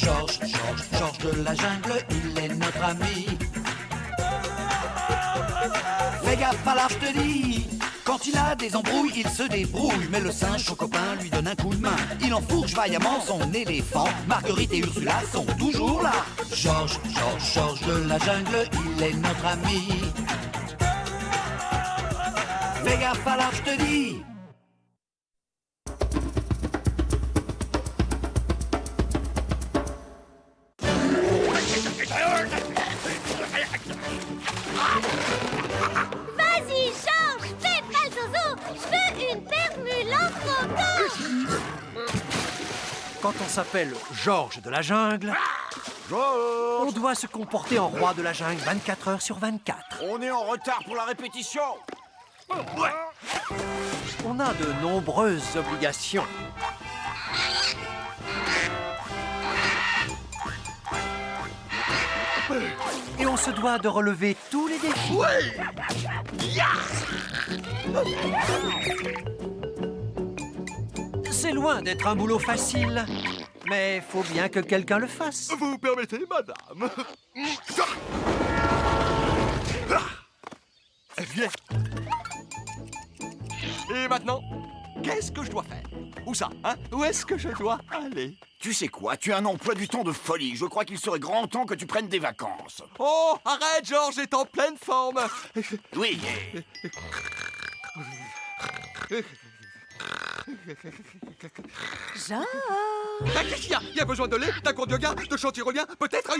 Georges de la jungle, il est notre ami. Fais gaffe à l'arche, je te dis. Quand il a des embrouilles, il se débrouille. Mais le singe, son copain, lui donne un coup de main. Il enfourche vaillamment son éléphant. Marguerite et Ursula sont toujours là. Georges de la jungle, il est notre ami. Fais gaffe à l'arche, je te dis. Vas-y, Georges, fais pas le zozo. Je veux une permule en croquant. Quand on s'appelle Georges de la jungle, on doit se comporter en roi de la jungle 24 heures sur 24. On est en retard pour la répétition. On a de nombreuses obligations. Et on se doit de relever tous les défis. C'est loin d'être un boulot facile, mais faut bien que quelqu'un le fasse. Vous permettez, madame? Viens. Et maintenant, qu'est-ce que je dois faire? Où ça, hein? Où est-ce que je dois aller? Tu sais quoi? Tu as un emploi du temps de folie. Je crois qu'il serait grand temps que tu prennes des vacances. Oh, arrête, Georges, j'étais en pleine forme. Oui. Georges. Qu'est-ce qu'il y a? Il y a besoin de lait, d'un cours de yoga, de chant tyrolien, peut-être?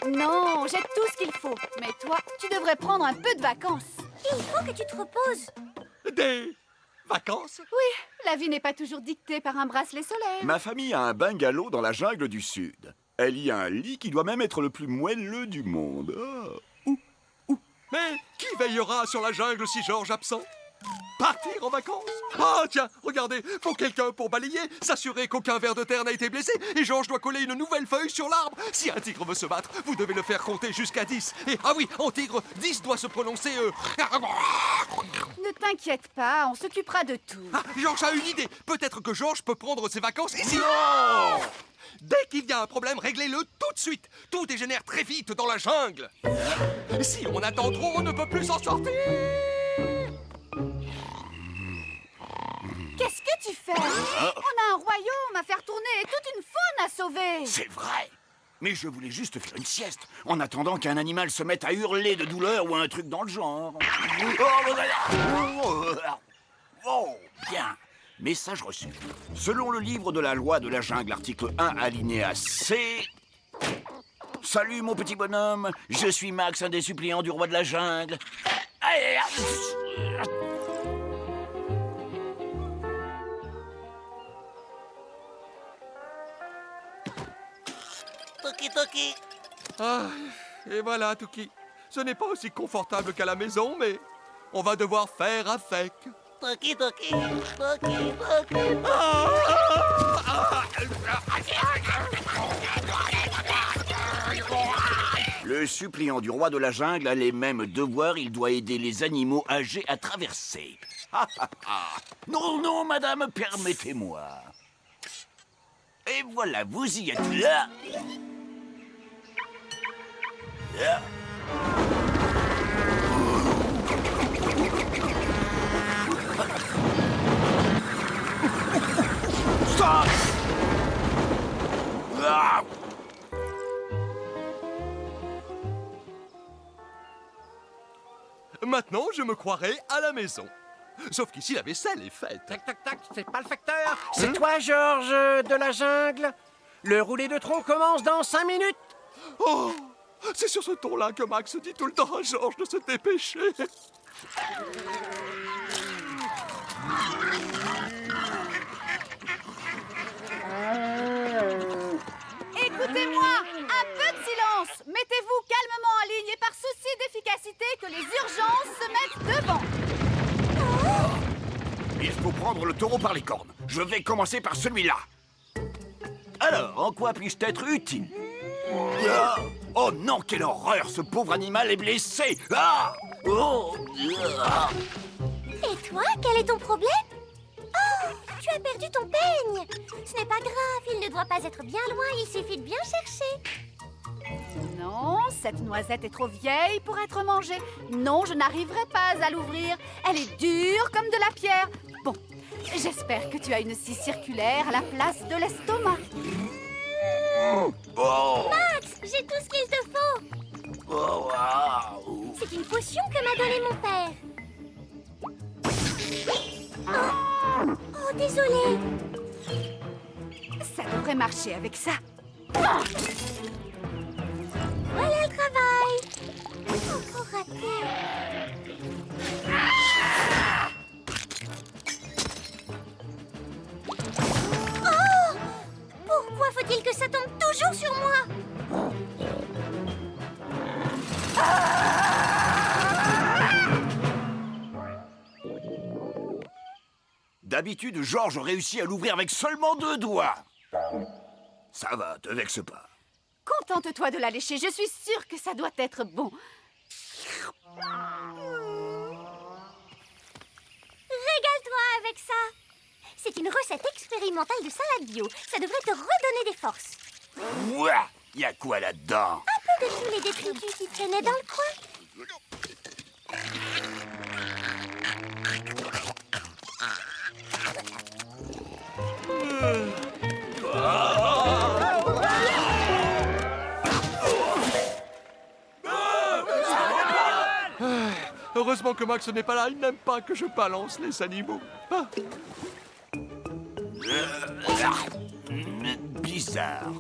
Non, j'ai tout ce qu'il faut. Mais toi, tu devrais prendre un peu de vacances. Il faut que tu te reposes. Des vacances? Oui, la vie n'est pas toujours dictée par un bracelet solaire. Ma famille a un bungalow dans la jungle du Sud. Elle y a un lit qui doit même être le plus moelleux du monde. Mais qui veillera sur la jungle si Georges absent? Partir en vacances? Ah, tiens, regardez, faut quelqu'un pour balayer, s'assurer qu'aucun ver de terre n'a été blessé, et Georges doit coller une nouvelle feuille sur l'arbre. Si un tigre veut se battre, vous devez le faire compter jusqu'à 10. Et, ah oui, en tigre, 10 doit se prononcer... Ne t'inquiète pas, on s'occupera de tout. Ah, Georges a une idée. Peut-être que Georges peut prendre ses vacances ici. Dès qu'il y a un problème, réglez-le tout de suite. Tout dégénère très vite dans la jungle. Si on attend trop, on ne peut plus s'en sortir. Qu'est-ce que tu fais? On a un royaume à faire tourner et toute une faune à sauver. C'est vrai. Mais je voulais juste faire une sieste, en attendant qu'un animal se mette à hurler de douleur ou un truc dans le genre. Oh, bien. Message reçu. Selon le livre de la loi de la jungle, article 1, alinéa C... Salut, mon petit bonhomme. Je suis Max, un des suppliants du roi de la jungle. Toki. Ah, et voilà, Touki. Ce n'est pas aussi confortable qu'à la maison, mais on va devoir faire avec. Toki. Le suppliant du roi de la jungle a les mêmes devoirs. Il doit aider les animaux âgés à traverser. Non, madame, permettez-moi. Et voilà, vous y êtes là. Stop! Maintenant, je me croirai à la maison. Sauf qu'ici, la vaisselle est faite. Tac, c'est pas le facteur. C'est toi, Georges de la jungle. Le roulé de tronc commence dans 5 minutes. Oh, c'est sur ce ton-là que Max dit tout le temps à Georges de se dépêcher. Écoutez-moi, un peu de silence. Mettez-vous calmement en ligne et par souci d'efficacité que les urgences se mettent devant. Il faut prendre le taureau par les cornes. Je vais commencer par celui-là. Alors, en quoi puis-je être utile? Oh non, quelle horreur! Ce pauvre animal est blessé! Et toi, quel est ton problème? Oh, Tu as perdu ton peigne. Ce n'est pas grave, il ne doit pas être bien loin, il suffit de bien chercher. Non, cette noisette est trop vieille pour être mangée. Non, je n'arriverai pas à l'ouvrir. Elle est dure comme de la pierre. Bon, j'espère que tu as une scie circulaire à la place de l'estomac. Oh, Max, j'ai tout ce qu'il te faut. oh, waouh. C'est une potion que m'a donnée mon père. Oh, désolé. Ça devrait marcher avec ça. Voilà le travail. Encore raté. Oh! Pourquoi faut-il que ça tombe toujours sur moi? D'habitude, Georges réussit à l'ouvrir avec seulement 2 doigts. Ça va, te vexe pas. Contente-toi de la lécher, je suis sûre que ça doit être bon. Régale-toi avec ça. C'est une recette expérimentale de salade bio. Ça devrait te redonner des forces. Ouah, y a quoi là-dedans? Un peu de tous les détritus qui traînaient dans le coin. Heureusement que Max n'est pas là, il n'aime pas que je balance les animaux. Ah. Bizarre.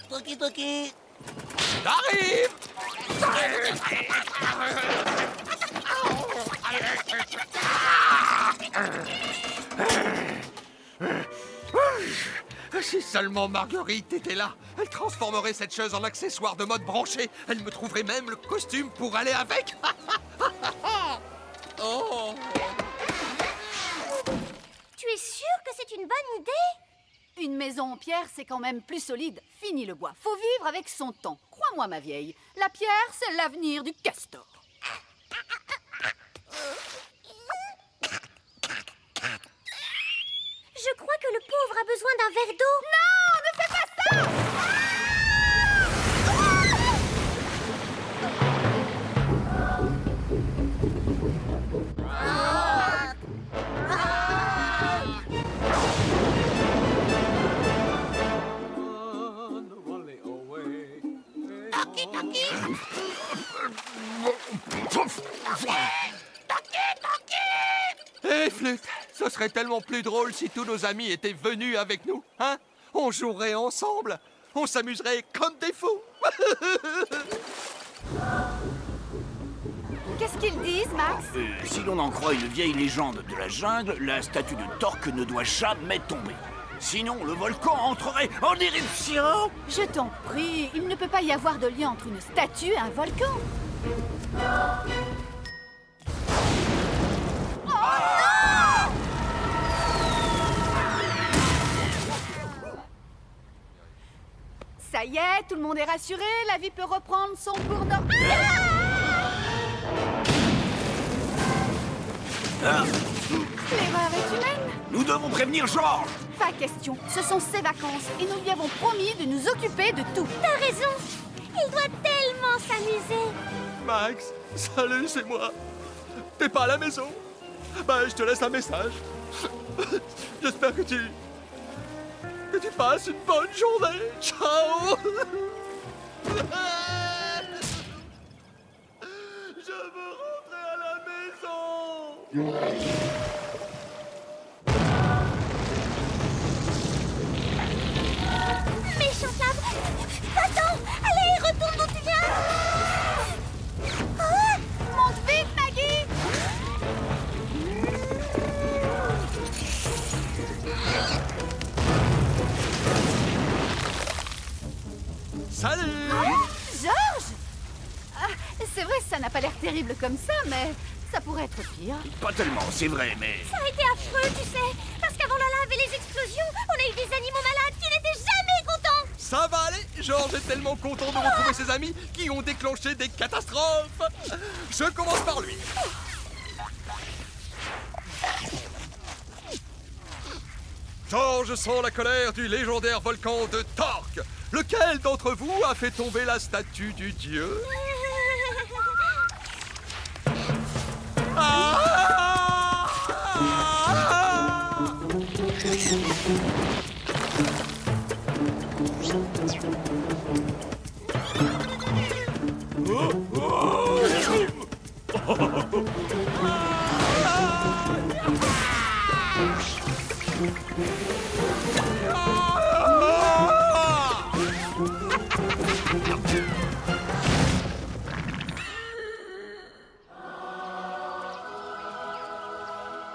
Toki Toki. J'arrive! Si seulement Marguerite était là, elle transformerait cette chose en accessoire de mode branché. Elle me trouverait même le costume pour aller avec. Oh. Tu es sûr que c'est une bonne idée? Une maison en pierre, c'est quand même plus solide. Fini le bois. Faut vivre avec son temps. Crois-moi, ma vieille. La pierre, c'est l'avenir du castor. Je crois que le pauvre a besoin d'un verre d'eau. Non, ne fais pas ça! Toki Toki. Hé, Flûte, ce serait tellement plus drôle si tous nos amis étaient venus avec nous, hein? On jouerait ensemble, on s'amuserait comme des fous. Qu'est-ce qu'ils disent, Max? Si l'on en croit une vieille légende de la jungle, la statue de Torque ne doit jamais tomber. Sinon, le volcan entrerait en éruption. Je t'en prie, il ne peut pas y avoir de lien entre une statue et un volcan. Ça y est, tout le monde est rassuré, la vie peut reprendre son cours normal. L'erreur est humaine. Nous devons prévenir Georges. Pas question, ce sont ses vacances et nous lui avons promis de nous occuper de tout. T'as raison. Il doit tellement s'amuser. Max, salut, c'est moi. T'es pas à la maison? Bah, je te laisse un message. J'espère que tu passes une bonne journée. Ciao. Je veux rentrer à la maison. Méchant lave. Attends. Allez, retourne d'où tu viens. Ah, Monte vite, Maggie. Salut. Georges! Ah, c'est vrai, ça n'a pas l'air terrible comme ça, mais ça pourrait être pire. Pas tellement, c'est vrai, mais... ça a été affreux, tu sais. Parce qu'avant la lave et les explosions, on a eu des animaux malades qui n'étaient jamais contents. Ça va aller. Georges est tellement content de retrouver ses amis qui ont déclenché des catastrophes. Je commence par lui. Georges sent la colère du légendaire volcan de Torque. Lequel d'entre vous a fait tomber la statue du dieu?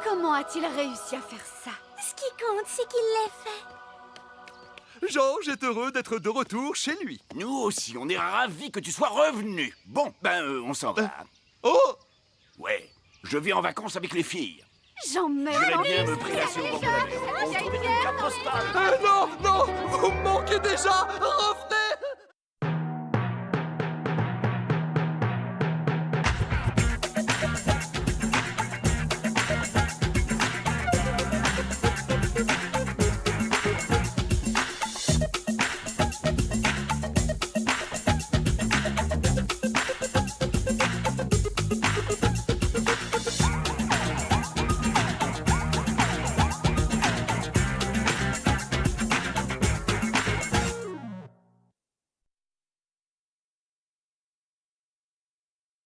Comment a-t-il réussi à faire ça? Ce qui compte, c'est qu'il l'ait fait. Georges est heureux d'être de retour chez lui. Nous aussi, on est ravis que tu sois revenu. Bon, on s'en va. Oh! Ouais, je vais en vacances avec les filles. J'en mets J'irais bien me prélasser au bord de la mer. On Viens, trouverait viens, une carte postale. Non, non, vous me manquez déjà. Revenez!